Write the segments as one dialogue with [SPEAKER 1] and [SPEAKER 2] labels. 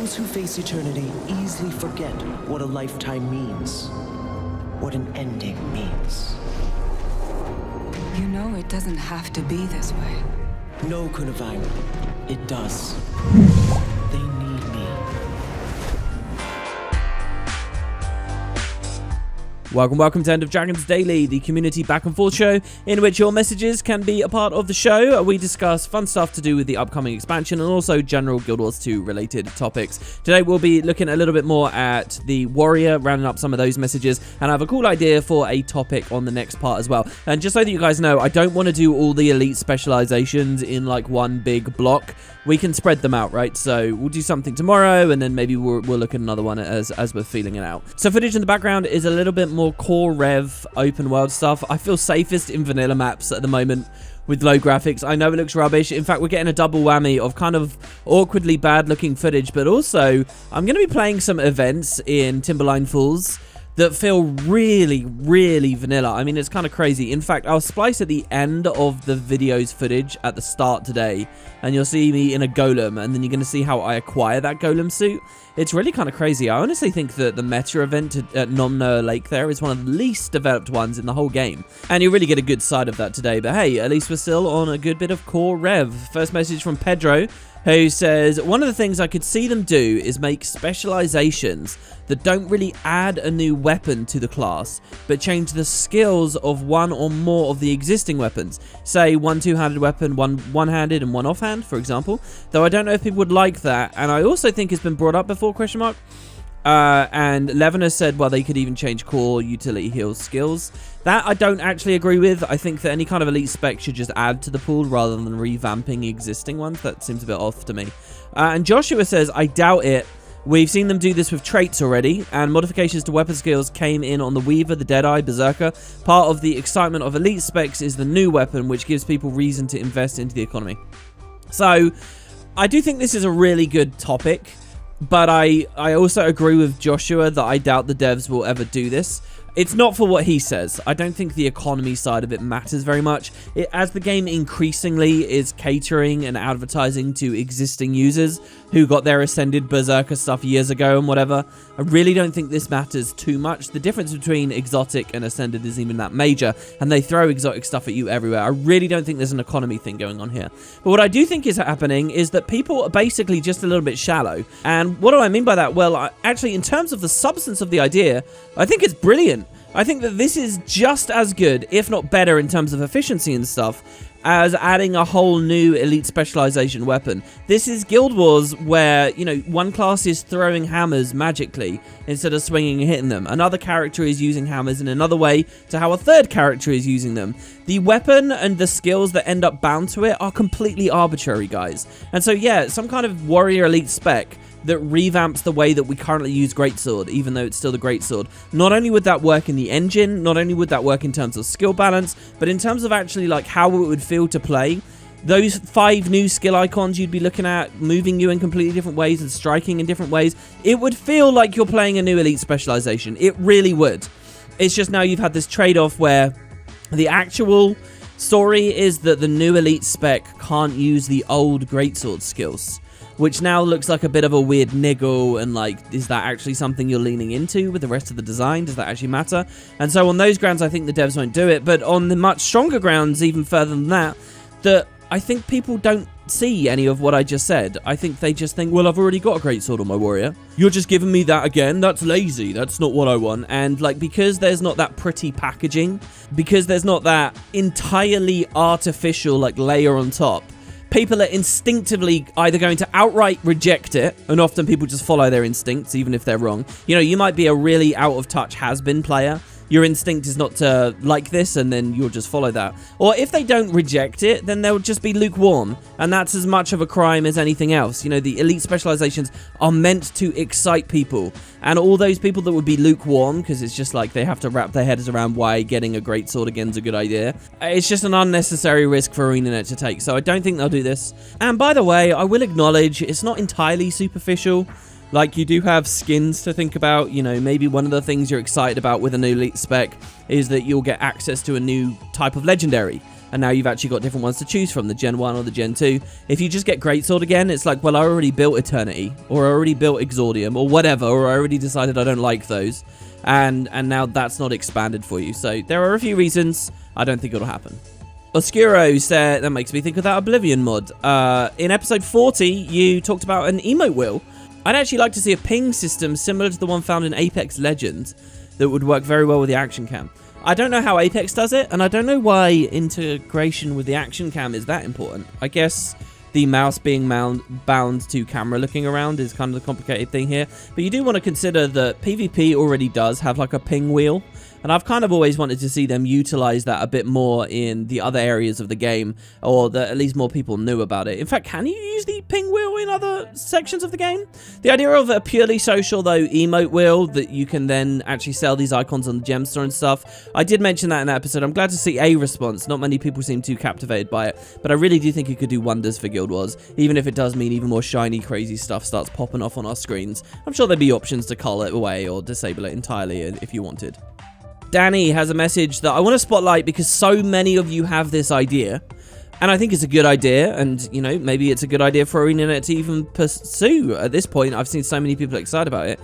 [SPEAKER 1] Those who face eternity easily forget what a lifetime means, what an ending means.
[SPEAKER 2] You know it doesn't have to be this way.
[SPEAKER 1] No, Kunavine, it does. They need me.
[SPEAKER 3] Welcome to End of Dragons Daily, the community back and forth show in which your messages can be a part of the show. We discuss fun stuff to do with the upcoming expansion and also general Guild Wars 2 related topics. Today we'll be looking a little bit more at the warrior, rounding up some of those messages, and I have a cool idea for a topic on the next part as well. And just so that you guys know, I don't want to do all the elite specializations in like one big block. We can spread them out, right? So we'll do something tomorrow, and then maybe we'll look at another one as we're feeling it out. So footage in the background is a little bit more core rev open world stuff. I feel safest in vanilla maps at the moment with low graphics. I know it looks rubbish. In fact, we're getting a double whammy of kind of awkwardly bad looking footage, but also I'm going to be playing some events in Timberline Falls that feel really, really vanilla. I mean, it's kind of crazy. In fact, I'll splice at the end of the video's footage at the start today, and you'll see me in a golem, and then you're going to see how I acquire that golem suit. It's really kind of crazy. I honestly think that the meta event at Nomnoa Lake there is one of the least developed ones in the whole game, and you really get a good side of that today. But hey, at least we're still on a good bit of core rev. First message from Pedro, who says, one of the things I could see them do is make specializations that don't really add a new weapon to the class, but change the skills of one or more of the existing weapons. Say one two-handed weapon, one one-handed, and one offhand, for example. Though I don't know if people would like that, and I also think it's been brought up before, question mark. And Levener said, well, they could even change core utility heal skills. That I don't actually agree with. I think that any kind of elite spec should just add to the pool rather than revamping existing ones. That seems a bit off to me. And Joshua says, I doubt it. We've seen them do this with traits already, and modifications to weapon skills came in on the Weaver, the Deadeye, Berserker. Part of the excitement of elite specs is the new weapon, which gives people reason to invest into the economy. So, I do think this is a really good topic, but I also agree with Joshua that I doubt the devs will ever do this. It's not for what he says. I don't think the economy side of it matters very much. As the game increasingly is catering and advertising to existing users who got their Ascended Berserker stuff years ago and whatever, I really don't think this matters too much. The difference between Exotic and Ascended isn't even that major, and they throw exotic stuff at you everywhere. I really don't think there's an economy thing going on here. But what I do think is happening is that people are basically just a little bit shallow. And what do I mean by that? Well, actually, in terms of the substance of the idea, I think it's brilliant. I think that this is just as good, if not better, in terms of efficiency and stuff, as adding a whole new elite specialization weapon. This is Guild Wars where, you know, one class is throwing hammers magically instead of swinging and hitting them. Another character is using hammers in another way to how a third character is using them. The weapon and the skills that end up bound to it are completely arbitrary, guys. And so, yeah, some kind of warrior elite spec that revamps the way that we currently use Greatsword, even though it's still the Greatsword. Not only would that work in the engine, not only would that work in terms of skill balance, but in terms of actually like how it would feel to play. Those 5 new skill icons you'd be looking at, moving you in completely different ways and striking in different ways, it would feel like you're playing a new elite specialization. It really would. It's just now you've had this trade-off where the actual story is that the new elite spec can't use the old Greatsword skills, which now looks like a bit of a weird niggle, and like, is that actually something you're leaning into with the rest of the design? Does that actually matter? And so on those grounds, I think the devs won't do it, but on the much stronger grounds, even further than that, that I think people don't see any of what I just said. I think they just think, well, I've already got a Greatsword on my warrior. You're just giving me that again? That's lazy. That's not what I want. And like, because there's not that pretty packaging, because there's not that entirely artificial like layer on top, people are instinctively either going to outright reject it, and often people just follow their instincts, even if they're wrong. You know, you might be a really out-of-touch has-been player. Your instinct is not to like this, and then you'll just follow that. Or if they don't reject it, then they'll just be lukewarm, and that's as much of a crime as anything else. You know, the elite specializations are meant to excite people, and all those people that would be lukewarm, because it's just like they have to wrap their heads around why getting a Greatsword again is a good idea. It's just an unnecessary risk for ArenaNet to take, so I don't think they'll do this. And by the way, I will acknowledge it's not entirely superficial. Like, you do have skins to think about. You know, maybe one of the things you're excited about with a new elite spec is that you'll get access to a new type of legendary. and now you've actually got different ones to choose from, the Gen 1 or the Gen 2. If you just get Greatsword again, it's like, well, I already built Eternity, or I already built Exordium, or whatever, or I already decided I don't like those, and now that's not expanded for you. So there are a few reasons I don't think it'll happen. Oscuro said, that makes me think of that Oblivion mod. In episode 40, you talked about an emote wheel. I'd actually like to see a ping system similar to the one found in Apex Legends that would work very well with the action cam. I don't know how Apex does it, and I don't know why integration with the action cam is that important. I guess the mouse being bound to camera looking around is kind of the complicated thing here. But you do want to consider that PvP already does have like a ping wheel. And I've kind of always wanted to see them utilize that a bit more in the other areas of the game, or that at least more people knew about it. In fact, can you use the ping wheel in other sections of the game? The idea of a purely social, though, emote wheel that you can then actually sell these icons on the gem store and stuff. I did mention that in that episode. I'm glad to see a response. Not many people seem too captivated by it, but I really do think it could do wonders for Guild Wars, even if it does mean even more shiny, crazy stuff starts popping off on our screens. I'm sure there'd be options to cull it away or disable it entirely if you wanted. Danny has a message that I want to spotlight because so many of you have this idea, and I think it's a good idea, and, you know, maybe it's a good idea for ArenaNet to even pursue. At this point, I've seen so many people excited about it.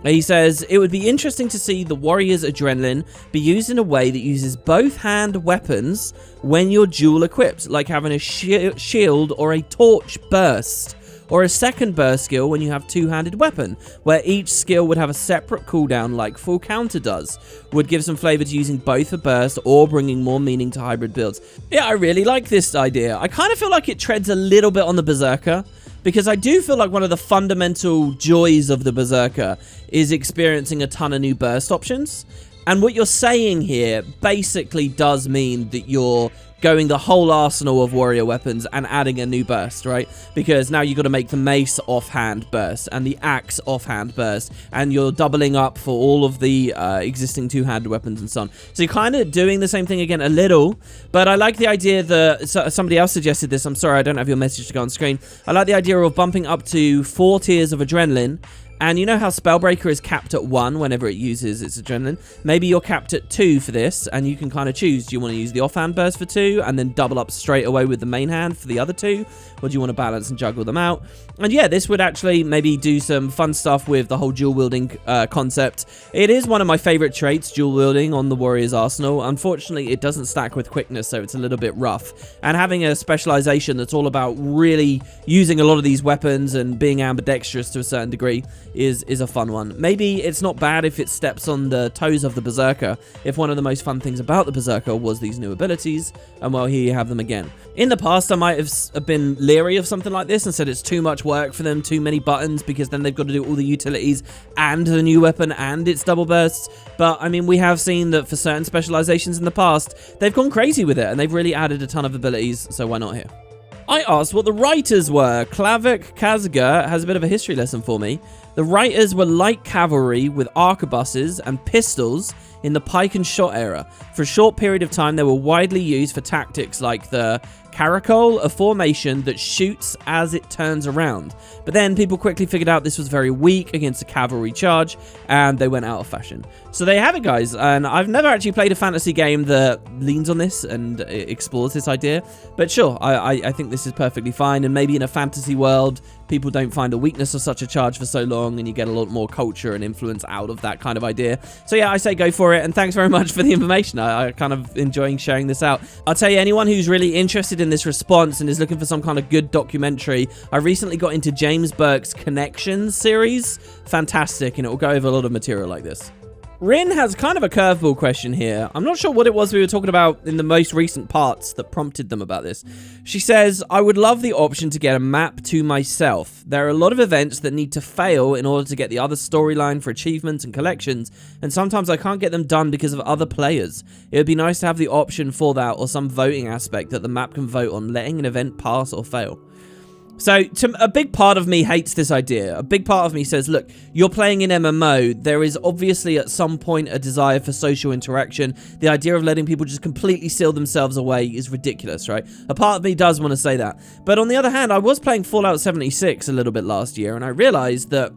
[SPEAKER 3] He says, it would be interesting to see the Warrior's Adrenaline be used in a way that uses both hand weapons when you're dual equipped, like having a shield or a torch burst. Or a second burst skill when you have two-handed weapon, where each skill would have a separate cooldown like full counter does. Would give some flavor to using both a burst or bringing more meaning to hybrid builds. Yeah, I really like this idea. I kind of feel like it treads a little bit on the Berserker, because I do feel like one of the fundamental joys of the Berserker is experiencing a ton of new burst options. And what you're saying here basically does mean that you're going the whole arsenal of warrior weapons and adding a new burst, right? Because now you've got to make the mace offhand burst and the axe offhand burst, and you're doubling up for all of the existing two-handed weapons and so on. So you're kind of doing the same thing again a little, but I like the idea that somebody else suggested this. I'm sorry, I don't have your message to go on screen. I like the idea of bumping up to 4 tiers of adrenaline. And you know how Spellbreaker is capped at 1 whenever it uses its adrenaline? Maybe you're capped at 2 for this, and you can kind of choose. Do you want to use the offhand burst for 2, and then double up straight away with the main hand for the other 2? Or do you want to balance and juggle them out? And yeah, this would actually maybe do some fun stuff with the whole dual wielding concept. It is one of my favorite traits, dual wielding on the Warrior's Arsenal. Unfortunately, it doesn't stack with quickness, so it's a little bit rough. And having a specialization that's all about really using a lot of these weapons and being ambidextrous to a certain degree is a fun one. Maybe it's not bad if it steps on the toes of the Berserker, if one of the most fun things about the Berserker was these new abilities, and well, here you have them again. In the past, I might have been leery of something like this and said it's too much work for them, too many buttons, because then they've got to do all the utilities and the new weapon and its double bursts. But I mean, we have seen that for certain specializations in the past, they've gone crazy with it, and they've really added a ton of abilities, so why not here? I asked what the writers were. Klavik Kazga has a bit of a history lesson for me. The writers were light cavalry with arquebuses and pistols in the pike and shot era. For a short period of time, they were widely used for tactics like the caracole, a formation that shoots as it turns around. But then people quickly figured out this was very weak against a cavalry charge, and they went out of fashion. So there you have it, guys. And I've never actually played a fantasy game that leans on this and explores this idea. But sure, I think this is perfectly fine. And maybe in a fantasy world, people don't find a weakness of such a charge for so long, and you get a lot more culture and influence out of that kind of idea. So yeah, I say go for it, and thanks very much for the information. I kind of enjoying sharing this out. I'll tell you, anyone who's really interested in this response and is looking for some kind of good documentary, I recently got into James Burke's Connections series. Fantastic, and it will go over a lot of material like this. Rin has kind of a curveball question here. I'm not sure what it was we were talking about in the most recent parts that prompted them about this. She says, I would love the option to get a map to myself. There are a lot of events that need to fail in order to get the other storyline for achievements and collections, and sometimes I can't get them done because of other players. It would be nice to have the option for that, or some voting aspect that the map can vote on letting an event pass or fail. So, a big part of me hates this idea. A big part of me says, look, you're playing in MMO. There is obviously at some point a desire for social interaction. The idea of letting people just completely seal themselves away is ridiculous, right? A part of me does want to say that. But on the other hand, I was playing Fallout 76 a little bit last year, and I realized that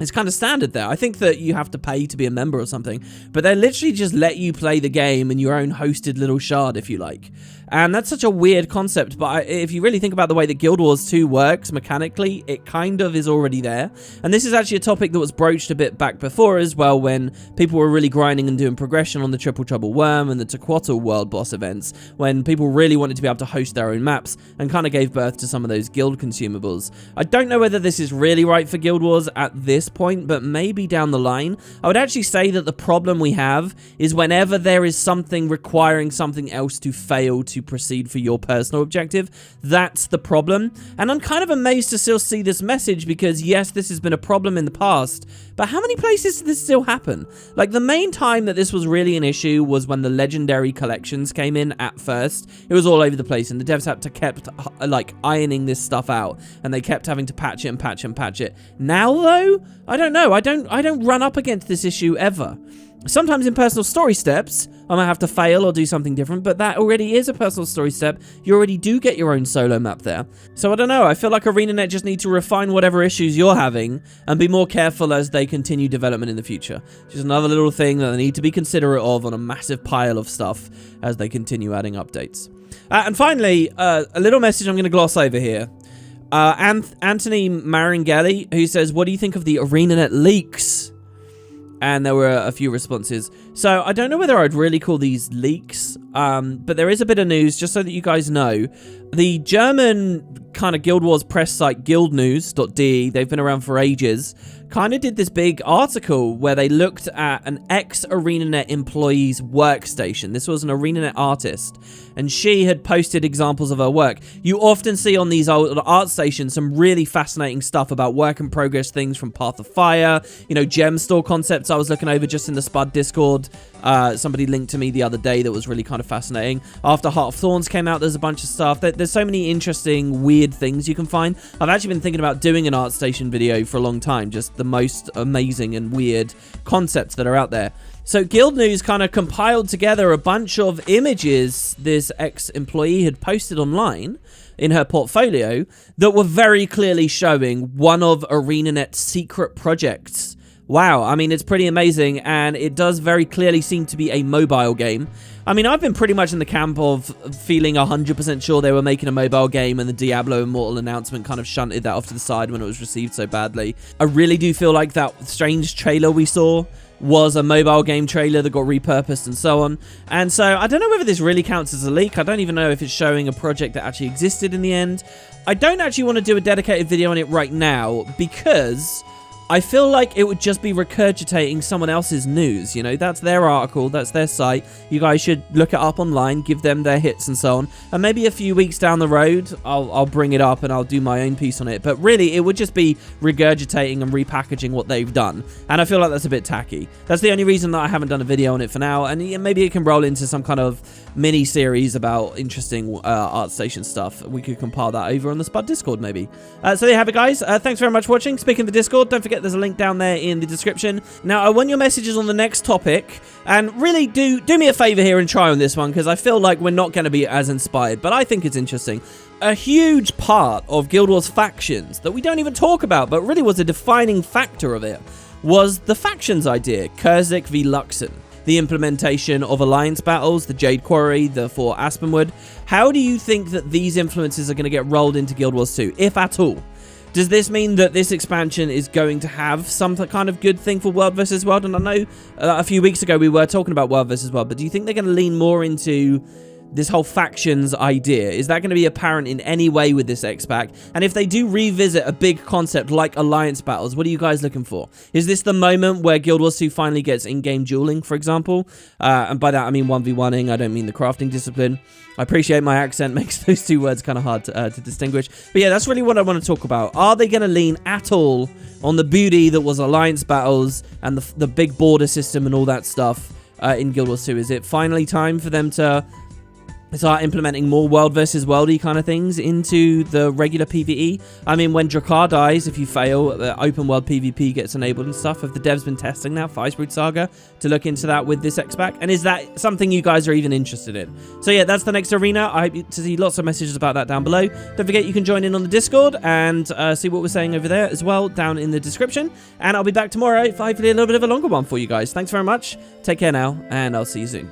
[SPEAKER 3] It's kind of standard there. I think that you have to pay to be a member or something, but they literally just let you play the game in your own hosted little shard if you like. And that's such a weird concept, but if you really think about the way that Guild Wars 2 works mechanically, it kind of is already there. And this is actually a topic that was broached a bit back before as well, when people were really grinding and doing progression on the Triple Trouble Worm and the Tequatl World boss events, when people really wanted to be able to host their own maps, and kind of gave birth to some of those guild consumables. I don't know whether this is really right for Guild Wars at this point, but maybe down the line. I would actually say that the problem we have is whenever there is something requiring something else to fail to proceed for your personal objective, that's the problem. And I'm kind of amazed to still see this message, because yes, this has been a problem in the past, but how many places did this still happen? Like, the main time that this was really an issue was when the legendary collections came in at first. It was all over the place, and the devs had to kept like ironing this stuff out, and they kept having to patch it and patch it and patch it. Now though, I don't know, I don't run up against this issue ever. Sometimes in personal story steps, I might have to fail or do something different, but that already is a personal story step. You already do get your own solo map there. So I don't know, I feel like ArenaNet just need to refine whatever issues you're having and be more careful as they continue development in the future. Just another little thing that they need to be considerate of on a massive pile of stuff as they continue adding updates. And finally, a little message I'm going to gloss over here. Anthony Marangeli, who says, what do you think of the ArenaNet leaks? And there were a few responses. So I don't know whether I'd really call these leaks, but there is a bit of news, just so that you guys know. The German kind of Guild Wars press site guildnews.de, they've been around for ages, kind of did this big article where they looked at an ex-ArenaNet employee's workstation. This was an ArenaNet artist, and she had posted examples of her work. You often see on these old art stations some really fascinating stuff about work in progress things from Path of Fire, you know, gem store concepts I was looking over just in the Spud Discord. Somebody linked to me the other day that was really kind of fascinating. After Heart of Thorns came out, there's a bunch of stuff. There's so many interesting, weird things you can find. I've actually been thinking about doing an ArtStation video for a long time, just the most amazing and weird concepts that are out there. So Guild News kind of compiled together a bunch of images this ex-employee had posted online in her portfolio that were very clearly showing one of ArenaNet's secret projects. Wow, I mean, it's pretty amazing, and it does very clearly seem to be a mobile game. I mean, I've been pretty much in the camp of feeling 100% sure they were making a mobile game, and the Diablo Immortal announcement kind of shunted that off to the side when it was received so badly. I really do feel like that strange trailer we saw was a mobile game trailer that got repurposed and so on. And so I don't know whether this really counts as a leak. I don't even know if it's showing a project that actually existed in the end. I don't actually want to do a dedicated video on it right now, because I feel like it would just be regurgitating someone else's news. You know, that's their article, that's their site. You guys should look it up online, give them their hits and so on. And maybe a few weeks down the road, I'll bring it up and I'll do my own piece on it. But really, it would just be regurgitating and repackaging what they've done. And I feel like that's a bit tacky. That's the only reason that I haven't done a video on it for now. And maybe it can roll into some kind of mini-series about interesting ArtStation stuff. We could compile that over on the Spud Discord, maybe. So there you have it, guys. Thanks very much for watching. Speaking of the Discord, don't forget there's a link down there in the description. Now, I want your messages on the next topic, and really do me a favor here and try on this one, because I feel like we're not going to be as inspired, but I think it's interesting. A huge part of Guild Wars factions that we don't even talk about, but really was a defining factor of it, was the factions idea, Kurzik v Luxon. The implementation of alliance battles, the Jade Quarry, the 4 Aspenwood. How do you think that these influences are going to get rolled into Guild Wars 2, if at all? Does this mean that this expansion is going to have some kind of good thing for World vs. World? And I know a few weeks ago we were talking about World vs. World, but do you think they're going to lean more into this whole factions idea? Is that going to be apparent in any way with this X-Pack? And if they do revisit a big concept like alliance battles, what are you guys looking for? Is this the moment where Guild Wars 2 finally gets in-game dueling, for example? And by that I mean 1v1ing, I don't mean the crafting discipline. I appreciate my accent makes those two words kind of hard to distinguish. But yeah, that's really what I want to talk about. Are they going to lean at all on the beauty that was alliance battles and the big border system and all that stuff in Guild Wars 2? Is it finally time for them to start implementing more world versus worldy kind of things into the regular PvE. I mean, when Drakkar dies, if you fail, the open world PvP gets enabled and stuff. Have the devs been testing that, Icebrood Saga, to look into that with this X-Pack? And is that something you guys are even interested in? So yeah, that's the next arena. I hope to see lots of messages about that down below. Don't forget you can join in on the Discord and see what we're saying over there as well down in the description. And I'll be back tomorrow for hopefully a little bit of a longer one for you guys. Thanks very much. Take care now, and I'll see you soon.